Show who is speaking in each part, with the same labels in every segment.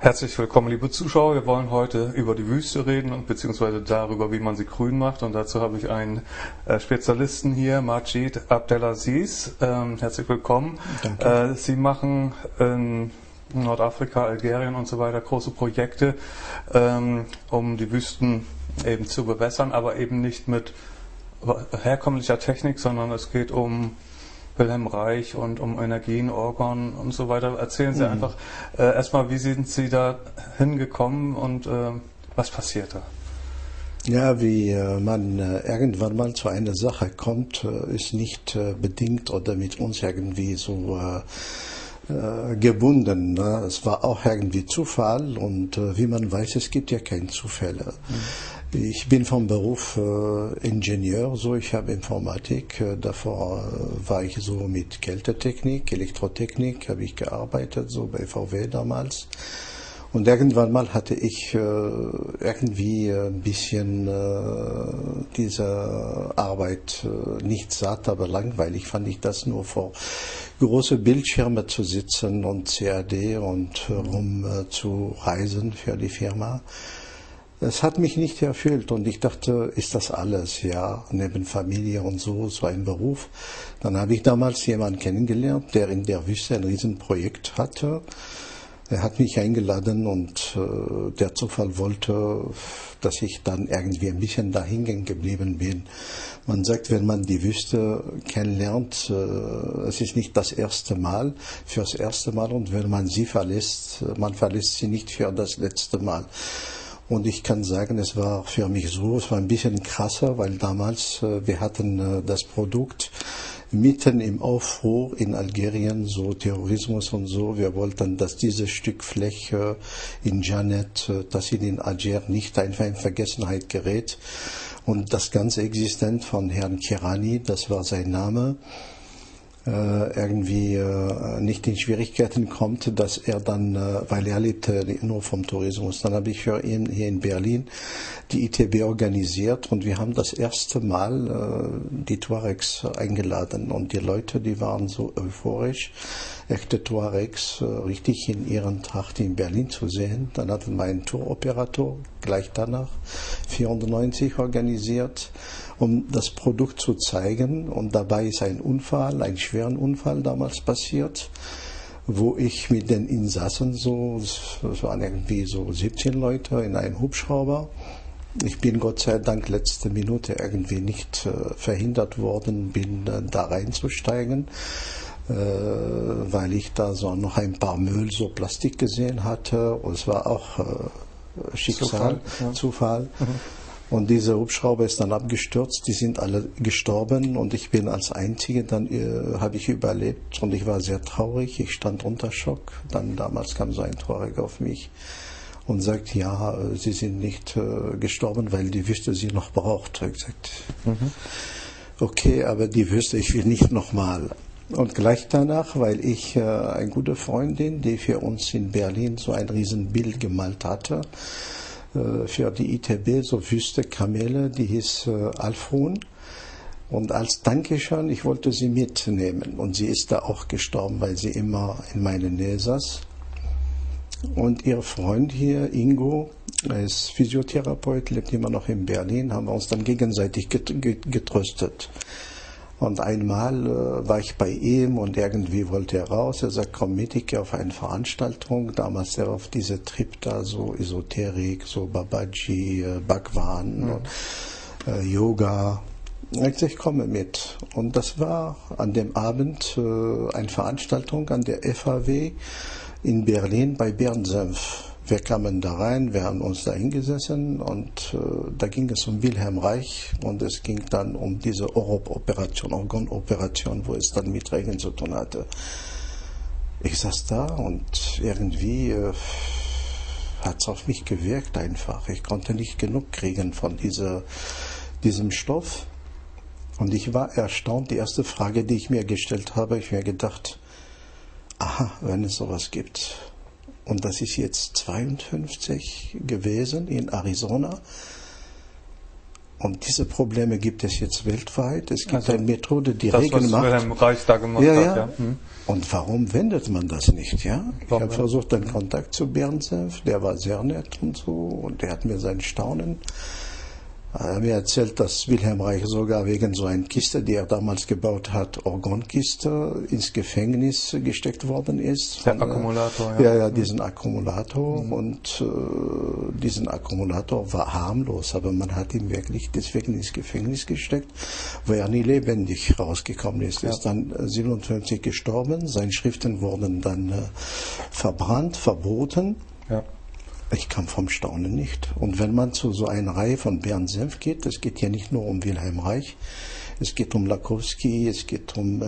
Speaker 1: Herzlich willkommen, liebe Zuschauer. Wir wollen heute über die Wüste reden und beziehungsweise darüber, wie man sie grün macht. Und dazu habe ich einen Spezialisten hier, Majid Abdelaziz. Herzlich willkommen.
Speaker 2: Danke.
Speaker 1: Sie machen in Nordafrika, Algerien und so weiter große Projekte, um die Wüsten eben zu bewässern, aber eben nicht mit herkömmlicher Technik, sondern es geht um Wilhelm Reich und um Energien, Orgon und so weiter. Erzählen Sie einfach erstmal, wie sind Sie da hingekommen und was passierte?
Speaker 2: Ja, wie man irgendwann mal zu einer Sache kommt, ist nicht bedingt oder mit uns irgendwie so gebunden. Ne? Es war auch irgendwie Zufall und wie man weiß, es gibt ja keine Zufälle. Ich bin vom Beruf Ingenieur, so ich habe Informatik. Davor war ich so mit Kältetechnik, Elektrotechnik habe ich gearbeitet, so bei VW damals. Und irgendwann mal hatte ich irgendwie ein bisschen diese Arbeit nicht satt, aber langweilig fand ich das, nur vor große Bildschirme zu sitzen und CAD und rum zu reisen für die Firma. Es hat mich nicht erfüllt und ich dachte, ist das alles, ja, neben Familie und so ein Beruf. Dann habe ich damals jemanden kennengelernt, der in der Wüste ein Riesenprojekt hatte. Er hat mich eingeladen und der Zufall wollte, dass ich dann irgendwie ein bisschen da hängen geblieben bin. Man sagt, wenn man die Wüste kennenlernt, es ist nicht das erste Mal, fürs erste Mal, und wenn man sie verlässt, man verlässt sie nicht für das letzte Mal. Und ich kann sagen, es war für mich so, es war ein bisschen krasser, weil damals, wir hatten das Produkt mitten im Aufruhr in Algerien, so Terrorismus und so. Wir wollten, dass dieses Stück Fläche in Djanet, Tassin in Alger nicht einfach in Vergessenheit gerät. Und das ganze Existenz von Herrn Kirani, das war sein Name, irgendwie nicht in Schwierigkeiten kommt, dass er dann, weil er lebte nur vom Tourismus, dann habe ich für ihn hier in Berlin die ITB organisiert und wir haben das erste Mal die Tuaregs eingeladen und die Leute, die waren so euphorisch, echte Tuaregs richtig in ihren Tracht in Berlin zu sehen. Dann hatten wir einen Touroperator gleich danach 94 organisiert, um das Produkt zu zeigen, und dabei ist ein Unfall, ein schweren Unfall damals passiert, wo ich mit den Insassen es waren irgendwie so 17 Leute in einem Hubschrauber. Ich bin Gott sei Dank letzte Minute irgendwie nicht verhindert worden, da reinzusteigen, weil ich da so noch ein paar Müll, so Plastik gesehen hatte, und es war auch Schicksal, Zufall. Und dieser Hubschrauber ist dann abgestürzt, die sind alle gestorben und ich bin als Einzige, dann habe ich überlebt und ich war sehr traurig, ich stand unter Schock. Dann damals kam so ein Tuareg auf mich und sagt, ja, Sie sind nicht gestorben, weil die Wüste Sie noch braucht. Ich habe gesagt, okay, aber die Wüste, ich will nicht nochmal. Und gleich danach, weil ich eine gute Freundin, die für uns in Berlin so ein Riesenbild gemalt hatte, für die ITB, so Wüste Kamele, die hieß Alfrun. Und als Dankeschön, ich wollte sie mitnehmen. Und sie ist da auch gestorben, weil sie immer in meiner Nähe saß. Und ihr Freund hier, Ingo, er ist Physiotherapeut, lebt immer noch in Berlin, haben wir uns dann gegenseitig getröstet. Und einmal war ich bei ihm und irgendwie wollte er raus. Er sagt, komm mit, ich gehe auf eine Veranstaltung. Damals er auf diese Trip da, so Esoterik, so Babaji, Bhagwan, Yoga. Ich komme mit. Und das war an dem Abend eine Veranstaltung an der FAW in Berlin bei Bernd Senf. Wir kamen da rein, wir haben uns da hingesessen und da ging es um Wilhelm Reich und es ging dann um diese Orgonoperation, wo es dann mit Regen zu tun hatte. Ich saß da und irgendwie hat es auf mich gewirkt einfach. Ich konnte nicht genug kriegen von diesem Stoff und ich war erstaunt. Die erste Frage, die ich mir gestellt habe, ich mir gedacht, aha, wenn es sowas gibt. Und das ist jetzt 52 gewesen in Arizona. Und diese Probleme gibt es jetzt weltweit. Es gibt
Speaker 1: Also
Speaker 2: eine Methode, die
Speaker 1: das,
Speaker 2: Regeln
Speaker 1: was
Speaker 2: macht.
Speaker 1: Wilhelm Reich da gemacht hat, ja.
Speaker 2: Und warum wendet man das nicht, ja? Ich habe versucht, einen Kontakt zu Bernd Senf, der war sehr nett und so, und der hat mir sein Staunen. Er hat mir erzählt, dass Wilhelm Reich sogar wegen so einer Kiste, die er damals gebaut hat, Orgonkiste, ins Gefängnis gesteckt worden ist.
Speaker 1: Der Akkumulator,
Speaker 2: ja. Diesen Akkumulator. Und diesen Akkumulator war harmlos, aber man hat ihn wirklich deswegen ins Gefängnis gesteckt, wo er nie lebendig rausgekommen ist. Er ist dann 57 gestorben, seine Schriften wurden dann verbrannt, verboten.
Speaker 1: Ja.
Speaker 2: Ich kam vom Staunen nicht. Und wenn man zu so einer Reihe von Bernd Senf geht, es geht ja nicht nur um Wilhelm Reich, es geht um Lakowski, es geht um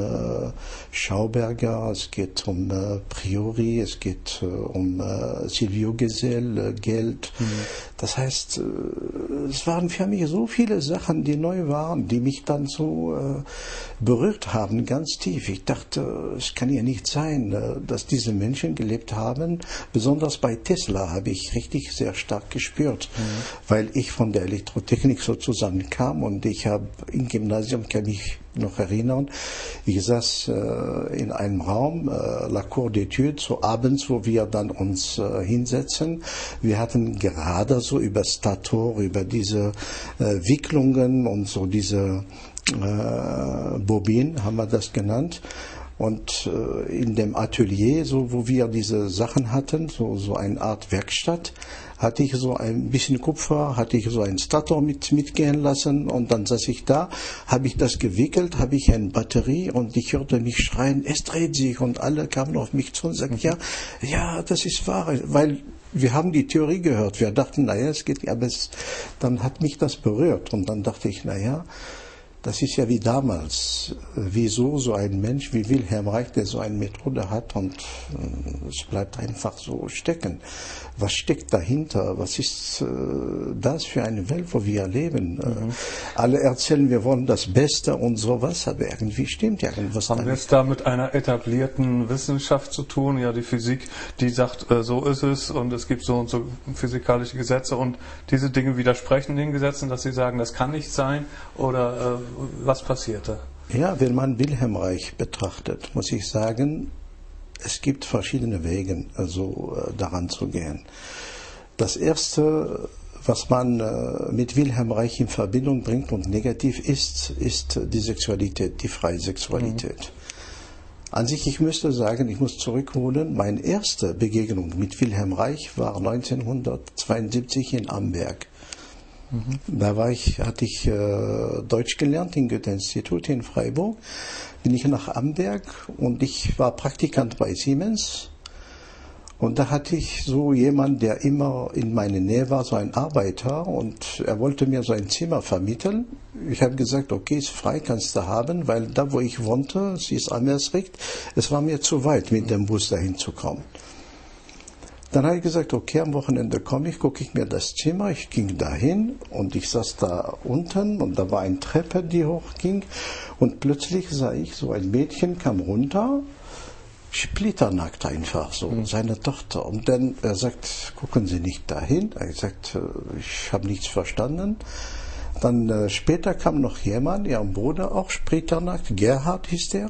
Speaker 2: Schauberger, es geht um Priori, es geht um Silvio Gesell, Geld. Das heißt, es waren für mich so viele Sachen, die neu waren, die mich dann so berührt haben, ganz tief. Ich dachte, es kann ja nicht sein, dass diese Menschen gelebt haben. Besonders bei Tesla habe ich richtig sehr stark gespürt, weil ich von der Elektrotechnik sozusagen kam und ich habe im Gymnasium, kann mich noch erinnern, ich saß in einem Raum, La Cour d'études, so abends, wo wir dann uns hinsetzen. Wir hatten gerade so über Stator, über diese Wicklungen und so diese Bobinen, haben wir das genannt. Und in dem Atelier, so wo wir diese Sachen hatten, so eine Art Werkstatt, hatte ich so ein bisschen Kupfer, hatte ich so einen Stator mitgehen lassen und dann saß ich da, habe ich das gewickelt, habe ich eine Batterie und ich hörte mich schreien, es dreht sich, und alle kamen auf mich zu und sagten, ja, das ist wahr, weil wir haben die Theorie gehört, wir dachten, naja, es geht, aber dann hat mich das berührt und dann dachte ich, naja, das ist ja wie damals. Wieso so ein Mensch wie Wilhelm Reich, der so eine Methode hat, und es bleibt einfach so stecken. Was steckt dahinter? Was ist das für eine Welt, wo wir leben? Alle erzählen, wir wollen das Beste und sowas, aber irgendwie stimmt ja irgendwas.
Speaker 1: Haben wir es da mit einer etablierten Wissenschaft zu tun? Ja, die Physik, die sagt, so ist es und es gibt so und so physikalische Gesetze und diese Dinge widersprechen den Gesetzen, dass sie sagen, das kann nicht sein, oder was passierte?
Speaker 2: Ja, wenn man Wilhelm Reich betrachtet, muss ich sagen, es gibt verschiedene Wege, also daran zu gehen. Das erste, was man mit Wilhelm Reich in Verbindung bringt und negativ ist die Sexualität, die freie Sexualität. An sich, ich müsste sagen, ich muss zurückholen, meine erste Begegnung mit Wilhelm Reich war 1972 in Amberg. Da hatte ich Deutsch gelernt im Goethe-Institut in Freiburg. Bin ich nach Amberg und ich war Praktikant bei Siemens. Und da hatte ich so jemanden, der immer in meiner Nähe war, so ein Arbeiter, und er wollte mir so ein Zimmer vermitteln. Ich habe gesagt, okay, ist frei, kannst du haben, weil da, wo ich wohnte, es ist Amersricht, es war mir zu weit, mit dem Bus dahin zu kommen. Dann habe ich gesagt, okay, am Wochenende komme ich, gucke ich mir das Zimmer. Ich ging dahin und ich saß da unten und da war eine Treppe, die hochging. Und plötzlich sah ich, so ein Mädchen kam runter, splitternackt einfach so, seine Tochter. Und dann, er sagt, gucken Sie nicht dahin. Er sagt, ich habe nichts verstanden. Dann später kam noch jemand, ihr Bruder auch, splitternackt, Gerhard hieß der.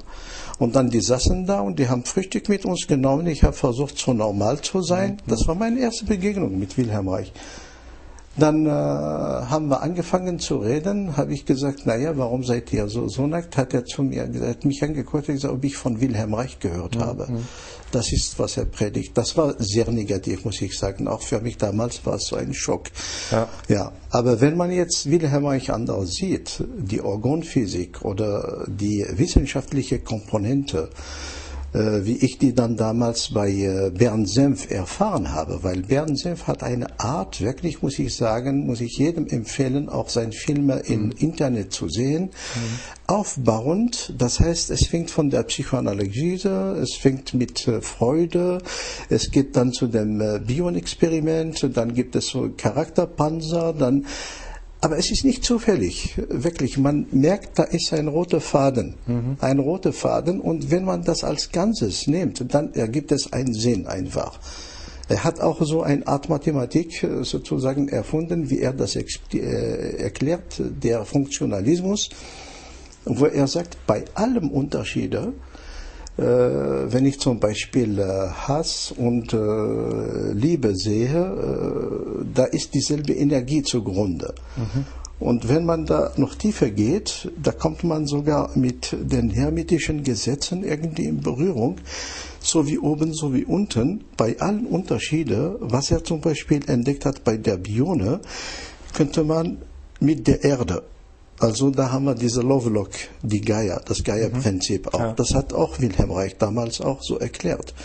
Speaker 2: Und dann die saßen da und die haben Frühstück mit uns genommen. Ich habe versucht, so normal zu sein. Das war meine erste Begegnung mit Wilhelm Reich. Dann haben wir angefangen zu reden, habe ich gesagt, naja, warum seid ihr so nackt? Hat er zu mir gesagt, hat mich angeguckt und gesagt, ob ich von Wilhelm Reich gehört habe. Das ist, was er predigt. Das war sehr negativ, muss ich sagen. Auch für mich damals war es so ein Schock. Ja, aber wenn man jetzt Wilhelm Reich anders sieht, die Orgonphysik oder die wissenschaftliche Komponente, wie ich die dann damals bei Bernd Senf erfahren habe, weil Bernd Senf hat eine Art, wirklich muss ich sagen, muss ich jedem empfehlen, auch seine Filme im Internet zu sehen, aufbauend, das heißt, es fängt von der Psychoanalyse, es fängt mit Freude, es geht dann zu dem Bion-Experiment, dann gibt es so Charakterpanzer, aber es ist nicht zufällig, wirklich. Man merkt, da ist ein roter Faden. Ein roter Faden. Und wenn man das als Ganzes nimmt, dann ergibt es einen Sinn einfach. Er hat auch so eine Art Mathematik sozusagen erfunden, wie er das erklärt, der Funktionalismus, wo er sagt, bei allem Unterschiede, wenn ich zum Beispiel Hass und Liebe sehe, da ist dieselbe Energie zugrunde. Und wenn man da noch tiefer geht, da kommt man sogar mit den hermetischen Gesetzen irgendwie in Berührung, so wie oben, so wie unten. Bei allen Unterschieden, was er zum Beispiel entdeckt hat bei der Bione, könnte man mit der Erde, also da haben wir diese Lovelock, die Gaia, das Gaia-Prinzip auch. Ja. Das hat auch Wilhelm Reich damals auch so erklärt.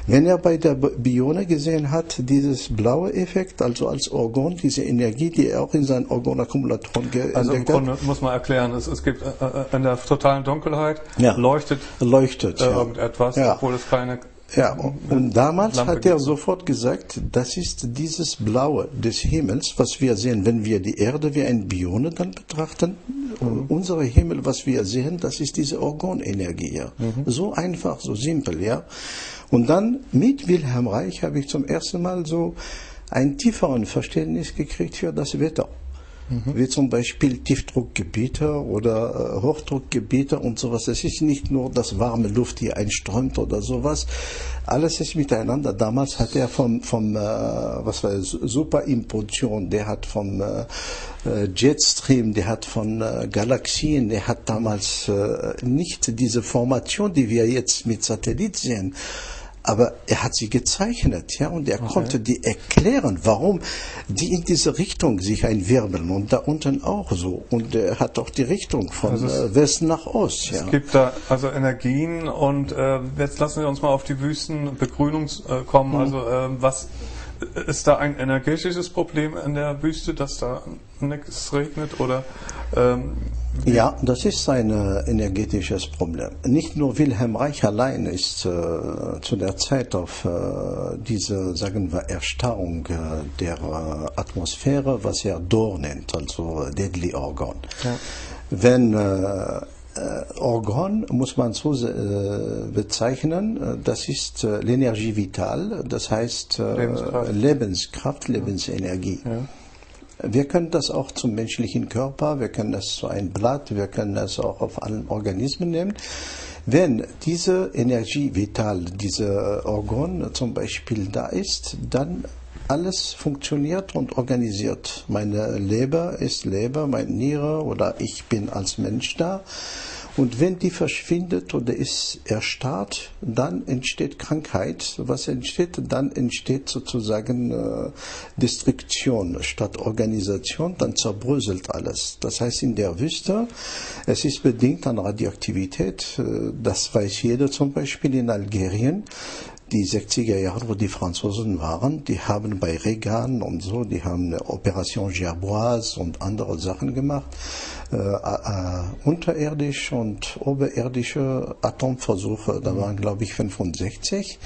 Speaker 2: Wenn er bei der Bione gesehen hat, dieses blaue Effekt, also als Orgon, diese Energie, die er auch in seinen Orgonakkumulatoren entdeckt hat.
Speaker 1: Also im Grunde muss man erklären, es gibt in der totalen Dunkelheit leuchtet irgendetwas, obwohl es keine...
Speaker 2: Ja, und damals hat er sofort gesagt, das ist dieses Blaue des Himmels, was wir sehen, wenn wir die Erde wie eine Bione dann betrachten. Unsere Himmel, was wir sehen, das ist diese Orgonenergie. Ja. So einfach, so simpel. Ja. Und dann mit Wilhelm Reich habe ich zum ersten Mal so ein tieferes Verständnis gekriegt für das Wetter. Wie zum Beispiel Tiefdruckgebiete oder Hochdruckgebiete und sowas. Es ist nicht nur das warme Luft, die einströmt oder sowas. Alles ist miteinander. Damals hat er vom Superimpulsion, der hat vom Jetstream, der hat von Galaxien, der hat damals nicht diese Formation, die wir jetzt mit Satellit sehen. Aber er hat sie gezeichnet, ja, und er konnte die erklären, warum die in diese Richtung sich einwirbeln und da unten auch so. Und er hat auch die Richtung von Westen nach Ost.
Speaker 1: Es gibt da also Energien und jetzt lassen wir uns mal auf die Wüstenbegrünung kommen. Also was ist da ein energetisches Problem in der Wüste, dass da nichts regnet oder?
Speaker 2: Ja, das ist ein energetisches Problem. Nicht nur Wilhelm Reich allein ist zu der Zeit auf diese, sagen wir, Erstarrung der Atmosphäre, was er Dor nennt, also Deadly Orgon. Ja. Wenn Orgon muss man so bezeichnen, das ist l'Energie vitale, das heißt Lebenskraft, Lebensenergie. Ja. Wir können das auch zum menschlichen Körper, wir können das zu einem Blatt, wir können das auch auf allen Organismen nehmen. Wenn diese Energie vital, diese Organ zum Beispiel da ist, dann alles funktioniert und organisiert. Meine Leber ist Leber, meine Niere oder ich bin als Mensch da. Und wenn die verschwindet oder ist erstarrt, dann entsteht Krankheit. Was entsteht? Dann entsteht sozusagen Destruktion statt Organisation, dann zerbröselt alles. Das heißt in der Wüste, es ist bedingt an Radioaktivität, das weiß jeder zum Beispiel in Algerien. Die 60er Jahre, wo die Franzosen waren, die haben bei Reagan und so, die haben eine Operation Gerboise und andere Sachen gemacht, unterirdisch und oberirdische Atomversuche, da waren glaube ich 65.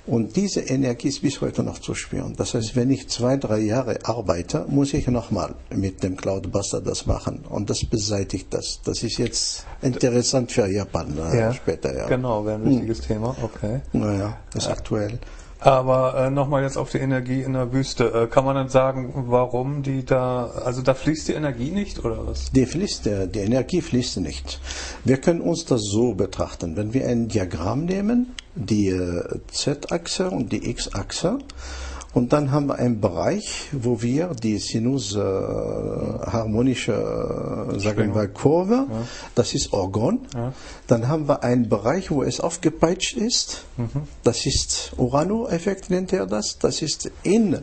Speaker 2: Und diese Energie ist bis heute noch zu spüren. Das heißt, wenn ich 2-3 Jahre arbeite, muss ich nochmal mit dem Cloudbuster das machen. Und das beseitigt das. Das ist jetzt interessant für Japan später. Ja.
Speaker 1: Genau, wäre ein wichtiges Thema. Okay.
Speaker 2: Naja, das ist aktuell.
Speaker 1: Aber nochmal jetzt auf die Energie in der Wüste. Kann man dann sagen, warum die da, also da fließt die Energie nicht oder was?
Speaker 2: Die Energie fließt nicht. Wir können uns das so betrachten. Wenn wir ein Diagramm nehmen, die Z-Achse und die X-Achse, und dann haben wir einen Bereich, wo wir die sinus-harmonische, sagen wir, Kurve, das ist Orgon. Ja. Dann haben wir einen Bereich, wo es aufgepeitscht ist. Das ist Urano-Effekt, nennt er das. Das ist in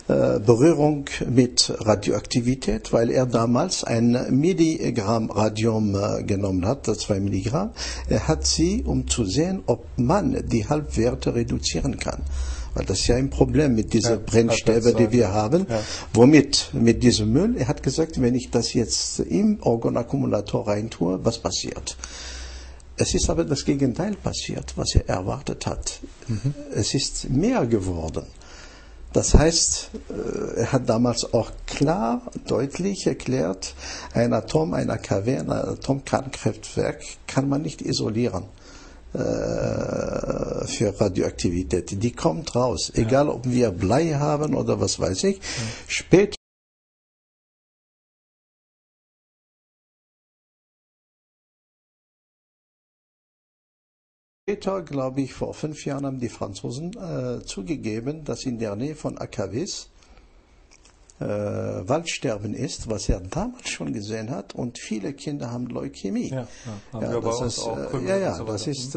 Speaker 2: Berührung mit Radioaktivität, weil er damals ein Milligramm Radium genommen hat, 2 Milligramm. Er hat sie, um zu sehen, ob man die Halbwerte reduzieren kann. Weil das ist ja ein Problem mit diesen Brennstäben, die wir haben. Ja. Womit? Mit diesem Müll. Er hat gesagt, wenn ich das jetzt im Orgonakkumulator reintue, was passiert? Es ist aber das Gegenteil passiert, was er erwartet hat. Es ist mehr geworden. Das heißt, er hat damals auch klar, deutlich erklärt, ein Atom, ein AKW, ein Atomkernkraftwerk kann man nicht isolieren. für Radioaktivität. Die kommt raus, egal ob wir Blei haben oder was weiß ich. Später glaube ich, vor 5 Jahren haben die Franzosen zugegeben, dass in der Nähe von AKWs Waldsterben ist, was er damals schon gesehen hat, und viele Kinder haben Leukämie. Das ist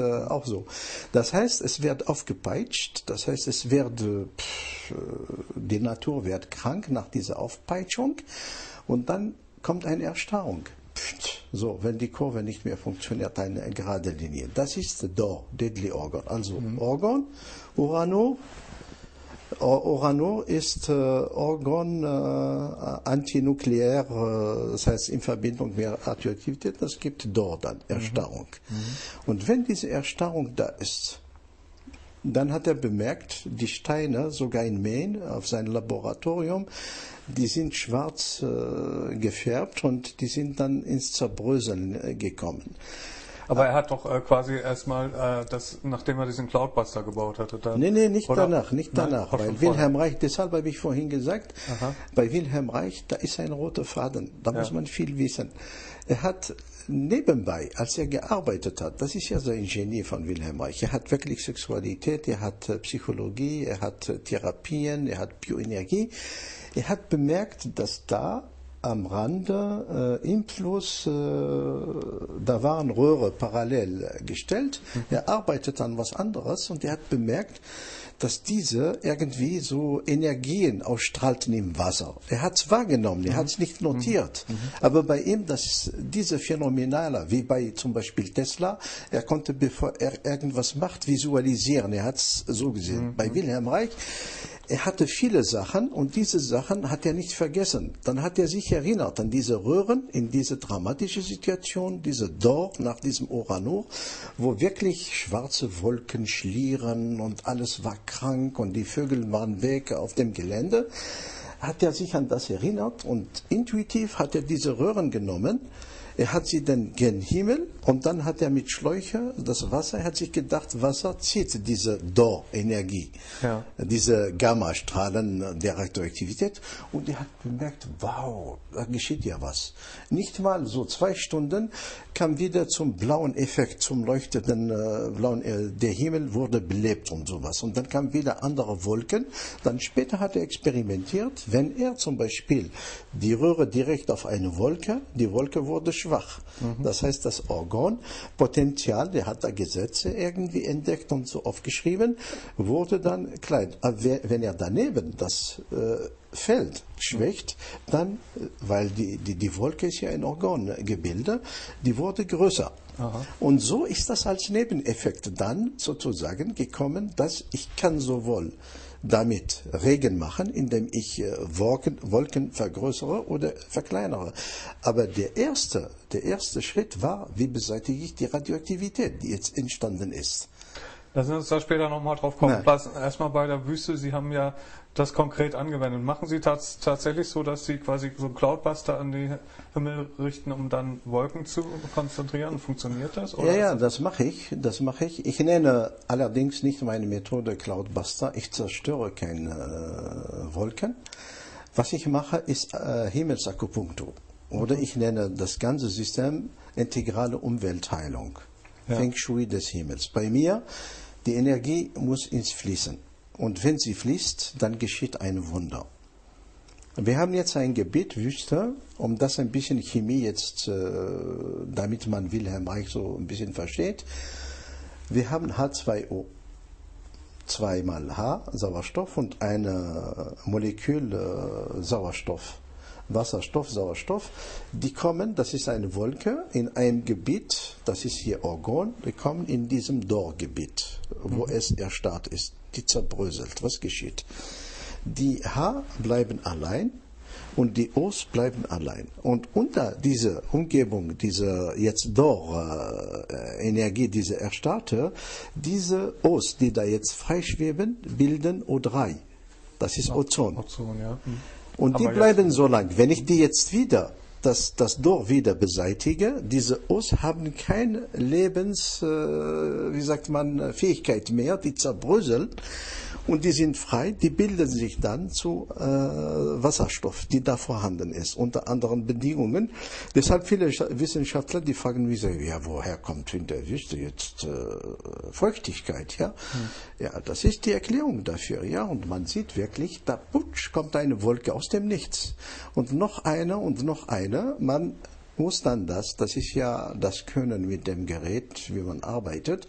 Speaker 2: auch so. Das heißt, es wird aufgepeitscht, das heißt, die Natur wird krank nach dieser Aufpeitschung und dann kommt eine Erstarrung. So, wenn die Kurve nicht mehr funktioniert, eine gerade Linie. Das ist DOR, Deadly Organ. Also Organ, Uranor ist Organ antinuklear, das heißt in Verbindung mit Radioaktivität, das gibt DOR dann, Erstarrung. Und wenn diese Erstarrung da ist, dann hat er bemerkt, die Steine, sogar in Maine, auf seinem Laboratorium, die sind schwarz gefärbt und die sind dann ins Zerbröseln gekommen.
Speaker 1: Aber er hat doch quasi erstmal, nachdem er diesen Cloudbuster gebaut hatte.
Speaker 2: Nicht danach. Weil Wilhelm Reich, deshalb habe ich vorhin gesagt, bei Wilhelm Reich, da ist ein roter Faden, da muss man viel wissen. Er hat nebenbei, als er gearbeitet hat, das ist ja so ein Genie von Wilhelm Reich, er hat wirklich Sexualität, er hat Psychologie, er hat Therapien, er hat Bioenergie. Er hat bemerkt, dass da am Rande im Fluss, da waren Röhre parallel gestellt. Er arbeitet an was anderes und er hat bemerkt, dass diese irgendwie so Energien ausstrahlten im Wasser. Er hat es wahrgenommen, er hat es nicht notiert. Aber bei ihm, diese Phänomenale, wie bei zum Beispiel Tesla, er konnte, bevor er irgendwas macht, visualisieren. Er hat es so gesehen. Bei Wilhelm Reich, er hatte viele Sachen und diese Sachen hat er nicht vergessen. Dann hat er sich erinnert an diese Röhren, in diese dramatische Situation, diese DOR nach diesem Uranor, wo wirklich schwarze Wolken schlieren und alles war krank und die Vögel waren weg auf dem Gelände. Hat er sich an das erinnert und intuitiv hat er diese Röhren genommen. Er hat sie dann gen Himmel und dann hat er mit Schläuche das Wasser, er hat sich gedacht, Wasser zieht diese DOR-Energie, diese Gammastrahlen der Radioaktivität und er hat bemerkt, wow, da geschieht ja was. Nicht mal so 2 Stunden kam wieder zum blauen Effekt, zum leuchtenden blauen, der Himmel wurde belebt und sowas und dann kamen wieder andere Wolken. Dann später hat er experimentiert, wenn er zum Beispiel die Röhre direkt auf eine Wolke, die Wolke wurde schwach. Das heißt, das Organpotenzial, der hat da Gesetze irgendwie entdeckt und so aufgeschrieben, wurde dann klein. Aber wenn er daneben das Feld schwächt, dann, weil die Wolke ist ja ein Organgebilde, die wurde größer. Und so ist das als Nebeneffekt dann sozusagen gekommen, dass ich kann sowohl damit Regen machen, indem ich Wolken vergrößere oder verkleinere. Aber der erste Schritt war, wie beseitige ich die Radioaktivität, die jetzt entstanden ist.
Speaker 1: Lassen Sie uns da später nochmal drauf kommen. Erstmal bei der Wüste, Sie haben ja das konkret angewendet. Machen Sie tatsächlich so, dass Sie quasi so einen Cloudbuster an den Himmel richten, um dann Wolken zu konzentrieren? Funktioniert das?
Speaker 2: Oder ja, das mache ich. Ich nenne allerdings nicht meine Methode Cloudbuster. Ich zerstöre keine Wolken. Was ich mache, ist Himmelsakupunktur. Oder ich nenne das ganze System integrale Umweltheilung. Feng Shui des Himmels. Bei mir, die Energie muss ins Fließen. Und wenn sie fließt, dann geschieht ein Wunder. Wir haben jetzt ein Gebiet, Wüste, um das ein bisschen Chemie jetzt, damit man Wilhelm Reich so ein bisschen versteht. Wir haben H2O. 2 mal H, Sauerstoff und eine Molekül Sauerstoff. Wasserstoff, Sauerstoff, die kommen, das ist eine Wolke, in einem Gebiet, das ist hier Organ, die kommen in diesem Dor-Gebiet, wo es erstarrt ist, die zerbröselt. Was geschieht? Die H bleiben allein und die O's bleiben allein. Und unter dieser Umgebung, diese jetzt Dor-Energie, diese erstarrte, diese O's, die da jetzt freischweben, bilden O3. Das ist Ozon.
Speaker 1: Ozon, ja.
Speaker 2: Und die bleiben so lang. Wenn ich die jetzt wieder das Dorf wieder beseitige. Diese Os haben keine Fähigkeit mehr, die zerbröseln und die sind frei, die bilden sich dann zu Wasserstoff, die da vorhanden ist, unter anderen Bedingungen. Deshalb viele Wissenschaftler, die fragen mich, ja, woher kommt in der Wüste jetzt Feuchtigkeit, ja? Ja, das ist die Erklärung dafür, ja, und man sieht wirklich, da putsch, kommt eine Wolke aus dem Nichts und noch eine, man muss dann das ist ja das Können mit dem Gerät, wie man arbeitet,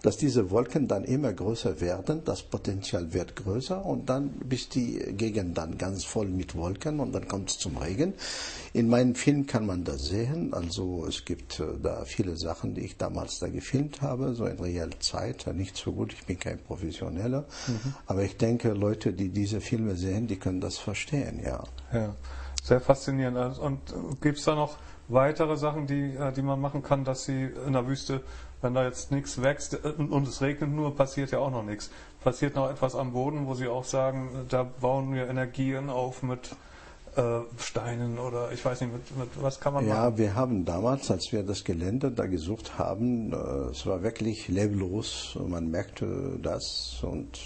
Speaker 2: dass diese Wolken dann immer größer werden, das Potenzial wird größer und dann bis die Gegend dann ganz voll mit Wolken und dann kommt es zum Regen. In meinem Film kann man das sehen, also es gibt da viele Sachen, die ich damals da gefilmt habe, so in Realzeit, nicht so gut, ich bin kein Professioneller, aber ich denke, Leute, die diese Filme sehen, die können das verstehen, ja.
Speaker 1: Ja, sehr faszinierend. Und gibt es da noch weitere Sachen, die man machen kann, dass sie in der Wüste, wenn da jetzt nichts wächst und es regnet nur, passiert ja auch noch nichts. Passiert noch etwas am Boden, wo Sie auch sagen, da bauen wir Energien auf mit Steinen oder ich weiß nicht, mit was kann man machen?
Speaker 2: Ja, wir haben damals, als wir das Gelände da gesucht haben, es war wirklich leblos, man merkte das und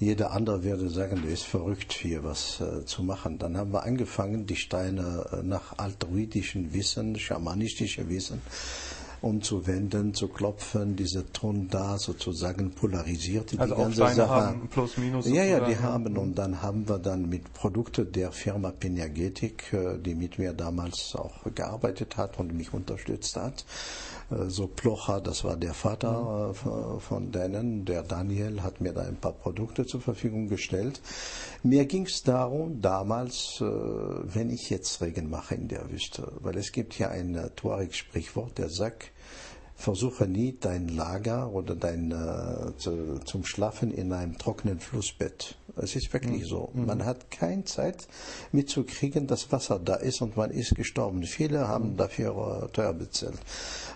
Speaker 2: jeder andere würde sagen, der ist verrückt, hier was zu machen. Dann haben wir angefangen, die Steine nach altruidischen Wissen, schamanistischen Wissen umzuwenden, zu klopfen, diese Ton da sozusagen polarisiert.
Speaker 1: Also
Speaker 2: die ganze
Speaker 1: Steine
Speaker 2: Sache
Speaker 1: haben plus minus sozusagen.
Speaker 2: Ja, die haben und dann haben wir dann mit Produkten der Firma Pinagetic, die mit mir damals auch gearbeitet hat und mich unterstützt hat, so Plocher, das war der Vater von denen, der Daniel hat mir da ein paar Produkte zur Verfügung gestellt. Mir ging es darum, damals, wenn ich jetzt Regen mache in der Wüste, weil es gibt ja ein Tuareg-Sprichwort, der sagt, versuche nie dein Lager oder zum Schlafen in einem trockenen Flussbett. Es ist wirklich so. Man hat keine Zeit mitzukriegen, dass Wasser da ist und man ist gestorben. Viele haben dafür teuer bezahlt.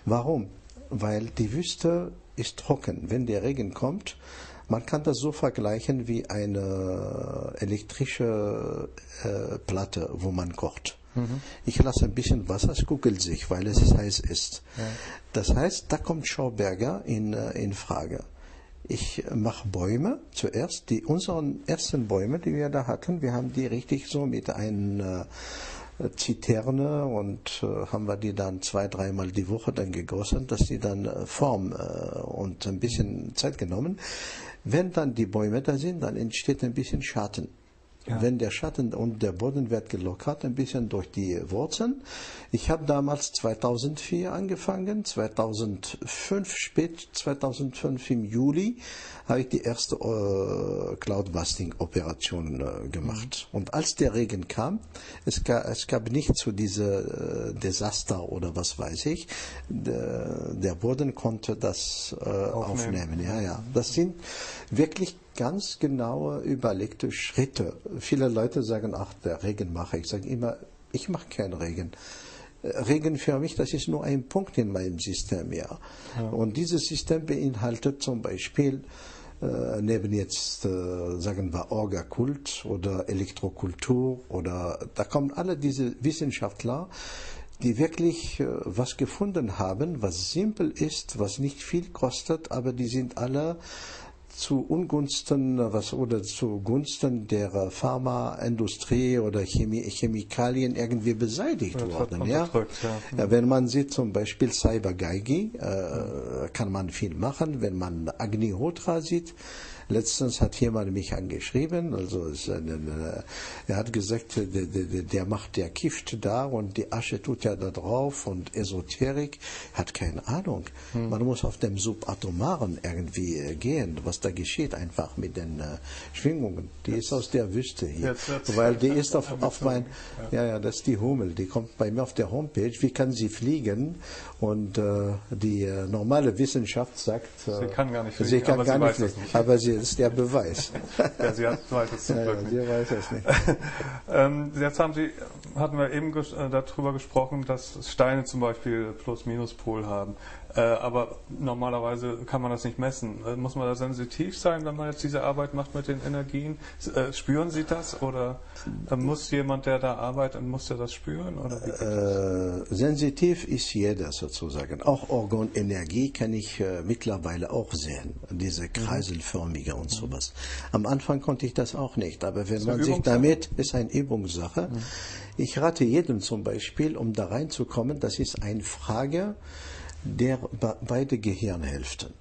Speaker 2: Warum? Weil die Wüste ist trocken. Wenn der Regen kommt, man kann das so vergleichen wie eine elektrische Platte, wo man kocht. Ich lasse ein bisschen Wasser, es kugelt sich, weil es heiß ist. Ja. Das heißt, da kommt Schauberger in Frage. Ich mache Bäume zuerst, unseren ersten Bäume, die wir da hatten, wir haben die richtig so mit einer Ziterne und haben wir die dann 2-3 Mal die Woche dann gegossen, dass die dann Form und ein bisschen Zeit genommen. Wenn dann die Bäume da sind, dann entsteht ein bisschen Schatten. Ja. Wenn der Schatten und der Boden wird gelockert, ein bisschen durch die Wurzeln. Ich habe damals 2004 angefangen, 2005 im Juli habe ich die erste Cloudbusting-Operation gemacht. Und als der Regen kam, es gab nicht so diese Desaster oder was weiß ich, der Boden konnte das aufnehmen. Ja. Das sind wirklich ganz genaue, überlegte Schritte. Viele Leute sagen, ach, der Regen mache ich. Ich sage immer, ich mache keinen Regen. Regen für mich, das ist nur ein Punkt in meinem System, ja. Und dieses System beinhaltet zum Beispiel, neben jetzt, sagen wir, Orgakult oder Elektrokultur oder, da kommen alle diese Wissenschaftler, die wirklich was gefunden haben, was simpel ist, was nicht viel kostet, aber die sind alle zugunsten der Pharmaindustrie oder Chemikalien irgendwie beseitigt worden. Ja? Ja, wenn man sieht zum Beispiel Cybergeige, kann man viel machen. Wenn man Agnihotra sieht, letztens hat jemand mich angeschrieben, also er hat gesagt, der macht der Gift da und die Asche tut er da drauf und Esoterik, hat keine Ahnung. Man muss auf dem Subatomaren irgendwie gehen, was da geschieht einfach mit den Schwingungen. Die ist aus der Wüste hier, weil die ist auf das ist die Hummel, die kommt bei mir auf der Homepage, wie kann sie fliegen und die normale Wissenschaft sagt,
Speaker 1: sie kann gar nicht fliegen,
Speaker 2: aber sie ist der Beweis.
Speaker 1: Ja, sie weiß es zum Glück nicht.
Speaker 2: Sie weiß es nicht.
Speaker 1: Jetzt hatten wir eben darüber gesprochen, dass Steine zum Beispiel Plus-Minus-Pol haben. Aber normalerweise kann man das nicht messen. Muss man da sensitiv sein, wenn man jetzt diese Arbeit macht mit den Energien? Spüren Sie das oder muss jemand, der da arbeitet, muss der das spüren? Oder wie geht das?
Speaker 2: Sensitiv ist jeder sozusagen. Auch Organenergie kann ich mittlerweile auch sehen, diese kreiselförmige und sowas. Am Anfang konnte ich das auch nicht, aber wenn man sich damit, ist eine Übungssache. Ich rate jedem zum Beispiel, um da reinzukommen, das ist eine Frage der beide Gehirnhälften.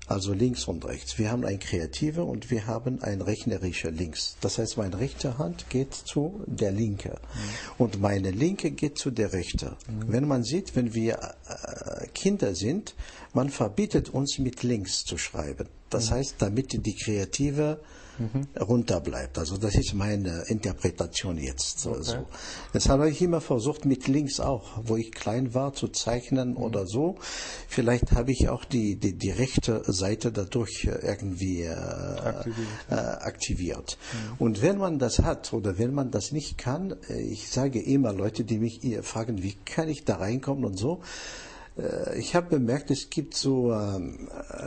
Speaker 2: Also links und rechts. Wir haben ein kreative und wir haben ein rechnerische links. Das heißt, meine rechte Hand geht zu der linke und meine linke geht zu der rechte. Wenn man sieht, wenn wir Kinder sind, man verbietet uns mit links zu schreiben. Das heißt, damit die kreative runter bleibt. Also das ist meine Interpretation jetzt. Okay. So. Deshalb habe ich immer versucht, mit links auch, wo ich klein war, zu zeichnen oder so. Vielleicht habe ich auch die rechte Seite dadurch irgendwie aktiviert. Und wenn man das hat oder wenn man das nicht kann, ich sage immer Leute, die mich fragen, wie kann ich da reinkommen und so. Ich habe bemerkt, es gibt so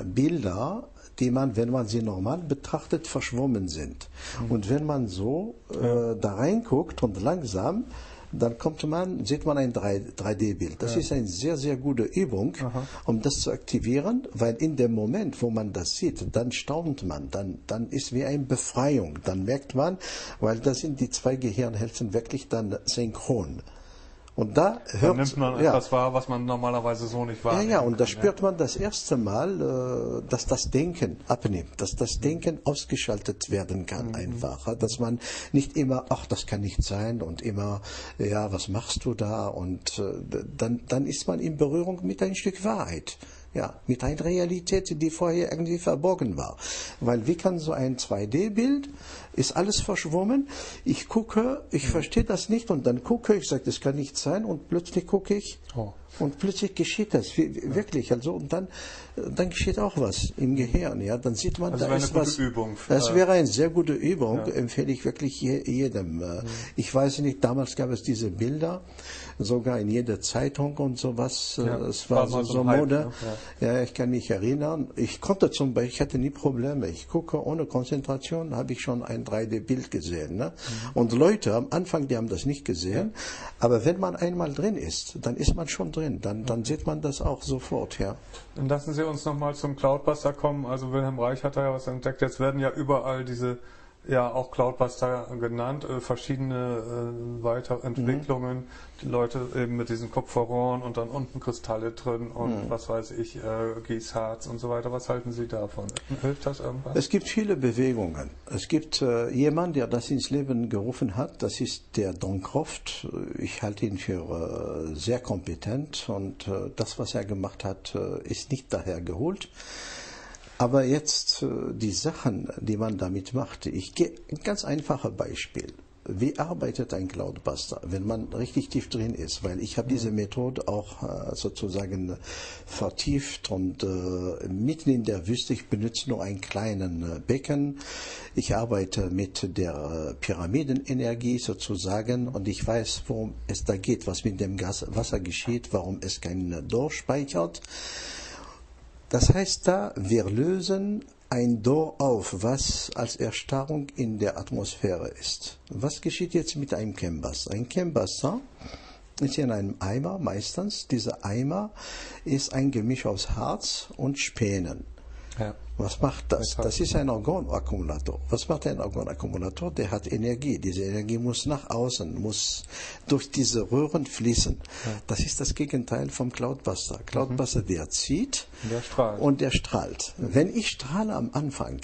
Speaker 2: Bilder, die man, wenn man sie normal betrachtet, verschwommen sind. Und wenn man so da reinguckt und langsam, dann sieht man ein 3D-Bild. Das ist eine sehr, sehr gute Übung, um das zu aktivieren, weil in dem Moment, wo man das sieht, dann staunt man, dann ist wie eine Befreiung. Dann merkt man, weil da sind die zwei Gehirnhälften wirklich dann synchron. Und da
Speaker 1: nimmt man etwas wahr, was man normalerweise so nicht wahrnimmt.
Speaker 2: Ja, und da spürt man das erste Mal, dass das Denken abnimmt, dass das Denken ausgeschaltet werden kann einfach. Dass man nicht immer, ach, das kann nicht sein und immer, ja, was machst du da? Und dann ist man in Berührung mit ein Stück Wahrheit. Ja, mit einer Realität, die vorher irgendwie verborgen war. Weil wie kann so ein 2D-Bild, ist alles verschwommen, ich gucke, ich verstehe das nicht und dann gucke ich, sage, das kann nicht sein und plötzlich gucke ich und plötzlich geschieht das, wirklich, also und dann geschieht auch was im Gehirn, ja, dann sieht man,
Speaker 1: also
Speaker 2: da ist was.
Speaker 1: Übung.
Speaker 2: Das wäre eine sehr gute Übung, empfehle ich wirklich jedem. Ich weiß nicht, damals gab es diese Bilder, sogar in jeder Zeitung und sowas, es war so Mode. Ja, ich kann mich erinnern. Ich hatte nie Probleme. Ich gucke ohne Konzentration, habe ich schon ein 3D-Bild gesehen. Ne? Und Leute am Anfang, die haben das nicht gesehen. Aber wenn man einmal drin ist, dann ist man schon drin. Dann sieht man das auch sofort. Ja.
Speaker 1: Dann lassen Sie uns nochmal zum Cloudbuster kommen. Also Wilhelm Reich hat da ja was entdeckt. Jetzt werden ja überall diese auch Cloudbuster genannt, verschiedene Weiterentwicklungen, die Leute eben mit diesen Kupferrohren und dann unten Kristalle drin und was weiß ich, Gießharz und so weiter. Was halten Sie davon? Hilft das irgendwas?
Speaker 2: Es gibt viele Bewegungen. Es gibt jemanden, der das ins Leben gerufen hat, das ist der Don Croft. Ich halte ihn für sehr kompetent und das, was er gemacht hat, ist nicht daher geholt. Aber jetzt die Sachen, die man damit macht, ich gehe ein ganz einfaches Beispiel. Wie arbeitet ein Cloudbuster, wenn man richtig tief drin ist? Weil ich habe diese Methode auch sozusagen vertieft und mitten in der Wüste, ich benutze nur einen kleinen Becken. Ich arbeite mit der Pyramidenenergie sozusagen und ich weiß, worum es da geht, was mit dem Wasser geschieht, warum es keinen Dor speichert. Das heißt da, wir lösen ein Dor auf, was als Erstarrung in der Atmosphäre ist. Was geschieht jetzt mit einem Chembuster? Ein Chembuster ist in einem Eimer meistens. Dieser Eimer ist ein Gemisch aus Harz und Spänen. Ja. Was macht das? Das ist ein Organakkumulator. Was macht ein Organakkumulator? Der hat Energie. Diese Energie muss nach außen, muss durch diese Röhren fließen. Ja. Das ist das Gegenteil vom Cloudbuster. Cloudbuster, der zieht und der strahlt. Wenn ich strahle am Anfang,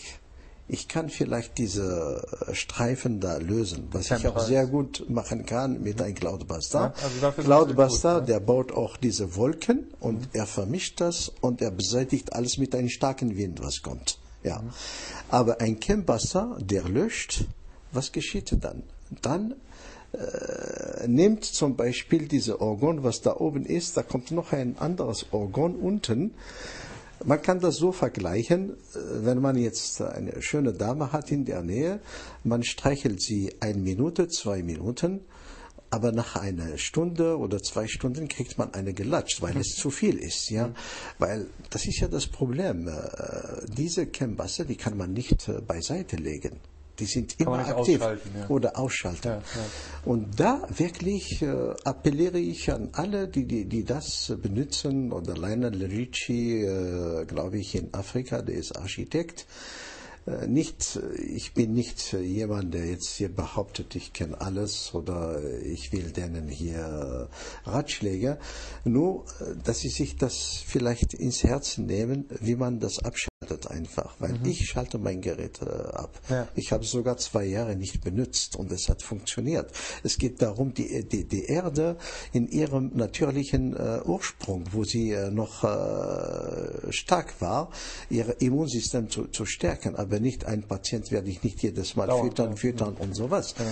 Speaker 2: ich kann vielleicht diese Streifen da lösen, was ich auch sehr gut machen kann mit einem Cloudbuster. Ja, also Cloudbuster, der baut auch diese Wolken und er vermischt das und er beseitigt alles mit einem starken Wind, was kommt. Ja. Aber ein Chembuster, der löscht, was geschieht dann? Dann nimmt zum Beispiel diese Organ, was da oben ist, da kommt noch ein anderes Organ unten. Man kann das so vergleichen, wenn man jetzt eine schöne Dame hat in der Nähe, man streichelt sie 1 Minute, 2 Minuten Aber nach einer Stunde oder 2 Stunden kriegt man eine gelatscht, weil es zu viel ist, ja. Weil das ist ja das Problem. Diese Kennwasser, die kann man nicht beiseite legen. Die sind immer aktiv oder ausschalten. Ja, ja. Und da wirklich appelliere ich an alle, die das benutzen, oder Lionel Ricci, glaube ich, in Afrika, der ist Architekt. Ich bin nicht jemand, der jetzt hier behauptet, ich kenne alles oder ich will denen hier Ratschläge. Nur, dass sie sich das vielleicht ins Herzen nehmen, wie man das abschaltet einfach. Weil ich schalte mein Gerät ab. Ja. Ich habe es sogar 2 Jahre nicht benutzt und es hat funktioniert. Es geht darum, die Erde in ihrem natürlichen Ursprung, wo sie noch stark war, ihr Immunsystem zu stärken. Aber nicht ein Patient werde ich nicht jedes Mal füttern und sowas. Ja.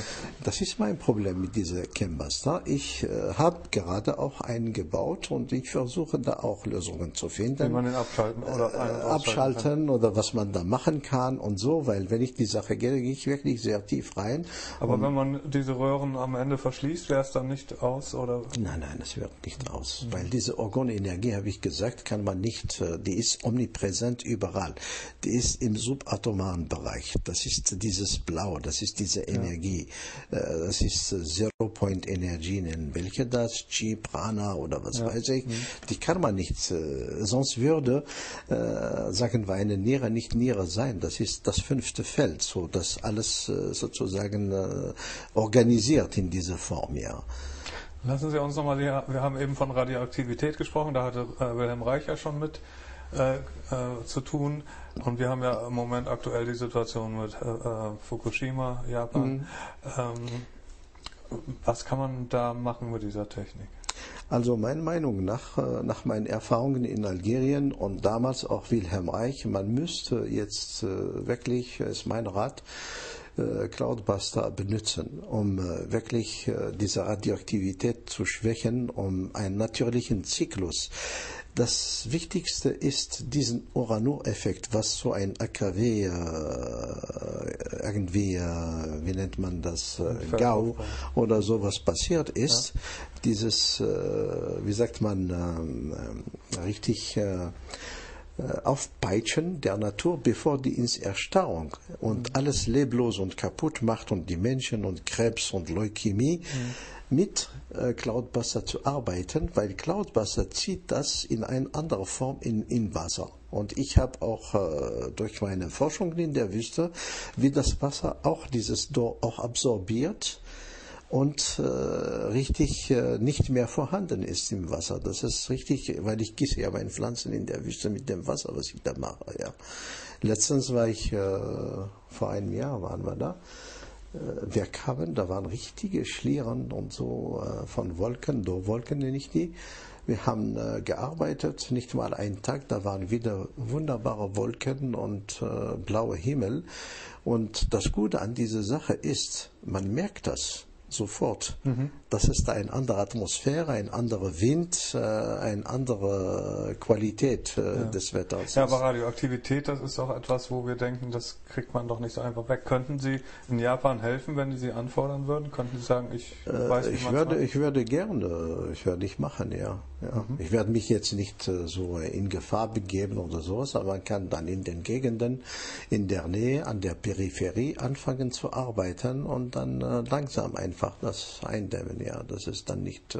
Speaker 2: Das ist mein Problem mit dieser Chembuster. Ich habe gerade auch einen gebaut und ich versuche da auch Lösungen zu finden.
Speaker 1: Wie man den abschalten
Speaker 2: oder was man da machen kann und so, weil wenn ich die Sache gehe ich wirklich sehr tief rein.
Speaker 1: Aber wenn man diese Röhren am Ende verschließt, wäre es dann nicht aus, oder?
Speaker 2: Nein, es wird nicht aus, weil diese Organenergie, habe ich gesagt, kann man nicht, die ist omnipräsent überall. Die ist im subatomaren Bereich. Das ist dieses Blau, das ist diese Energie. Das ist Zero-Point-Energie, nennen welche das, Chi, Prana oder was weiß ich. Die kann man nicht, sonst würde, sagen wir, eine Niere nicht Niere sein. Das ist das 5. Feld, so das alles sozusagen organisiert in dieser Form, ja.
Speaker 1: Lassen Sie uns nochmal, wir haben eben von Radioaktivität gesprochen, da hatte Wilhelm Reich ja schon mit zu tun, und wir haben ja im Moment aktuell die Situation mit Fukushima, Japan. Was kann man da machen mit dieser Technik?
Speaker 2: Also meiner Meinung nach meinen Erfahrungen in Algerien und damals auch Wilhelm Reich, man müsste jetzt wirklich, ist mein Rat, Cloudbuster benutzen, um wirklich diese Radioaktivität zu schwächen, um einen natürlichen Zyklus. Das Wichtigste ist diesen Uranus-Effekt, was so ein AKW irgendwie, wie nennt man das, GAU oder sowas passiert ist. Ja. Dieses, wie sagt man, richtig Aufpeitschen der Natur, bevor die ins Erstarrung und alles leblos und kaputt macht und die Menschen und Krebs und Leukämie, mit Cloudbuster zu arbeiten, weil Cloudbuster zieht das in eine andere Form in Wasser. Und ich habe auch durch meine Forschung in der Wüste, wie das Wasser auch dieses auch absorbiert und richtig nicht mehr vorhanden ist im Wasser. Das ist richtig, weil ich gieße ja meine Pflanzen in der Wüste mit dem Wasser, was ich da mache. Ja. Letztens war ich, vor einem Jahr waren wir da, wir kamen, da waren richtige Schlieren und so von Wolken, Wolken nenne ich die. Wir haben gearbeitet, nicht mal einen Tag, da waren wieder wunderbare Wolken und blauer Himmel. Und das Gute an dieser Sache ist, man merkt das sofort. Das ist eine andere Atmosphäre, ein anderer Wind, eine andere Qualität des Wetters.
Speaker 1: Ja, aber Radioaktivität, das ist auch etwas, wo wir denken, das kriegt man doch nicht so einfach weg. Könnten Sie in Japan helfen, wenn die Sie anfordern würden? Könnten Sie sagen, ich weiß nicht,
Speaker 2: ich würde gerne, ich werde nicht machen, ja. Ich werde mich jetzt nicht so in Gefahr begeben oder sowas, aber man kann dann in den Gegenden, in der Nähe, an der Peripherie anfangen zu arbeiten und dann langsam einfach das eindämmen, ja. Das ist dann nicht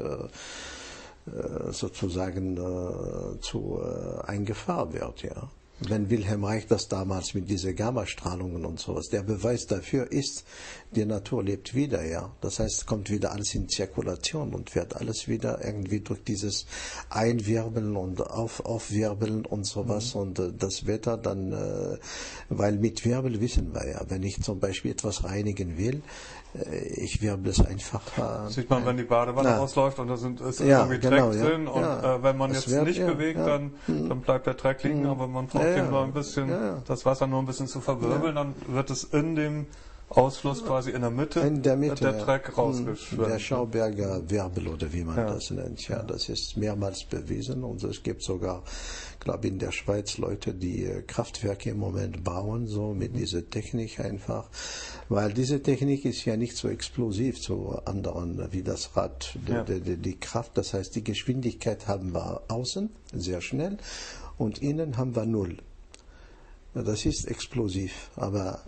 Speaker 2: sozusagen zu eine Gefahr wird, ja. Wenn Wilhelm Reich das damals mit dieser Gammastrahlungen und sowas, der Beweis dafür ist, die Natur lebt wieder, ja. Das heißt, kommt wieder alles in Zirkulation und wird alles wieder irgendwie durch dieses Einwirbeln und Aufwirbeln und sowas und das Wetter dann, weil mit Wirbel wissen wir ja, wenn ich zum Beispiel etwas reinigen will, ich wirbel es einfach.
Speaker 1: Sieht man, wenn die Badewanne ausläuft und da ist irgendwie Dreck drin und wenn man jetzt nicht bewegt, dann bleibt der Dreck liegen, aber man braucht nur ein bisschen, das Wasser nur ein bisschen zu verwirbeln, dann wird es in dem Ausfluss quasi in der Mitte, der Dreck rausgeschwemmt.
Speaker 2: Der Schauberger Wirbel oder wie man das nennt. Ja, das ist mehrmals bewiesen und es gibt sogar, glaube ich, in der Schweiz Leute, die Kraftwerke im Moment bauen, so mit dieser Technik einfach. Weil diese Technik ist ja nicht so explosiv zu anderen wie das Rad. Die Kraft, das heißt die Geschwindigkeit haben wir außen, sehr schnell, und innen haben wir null. Das ist explosiv, aber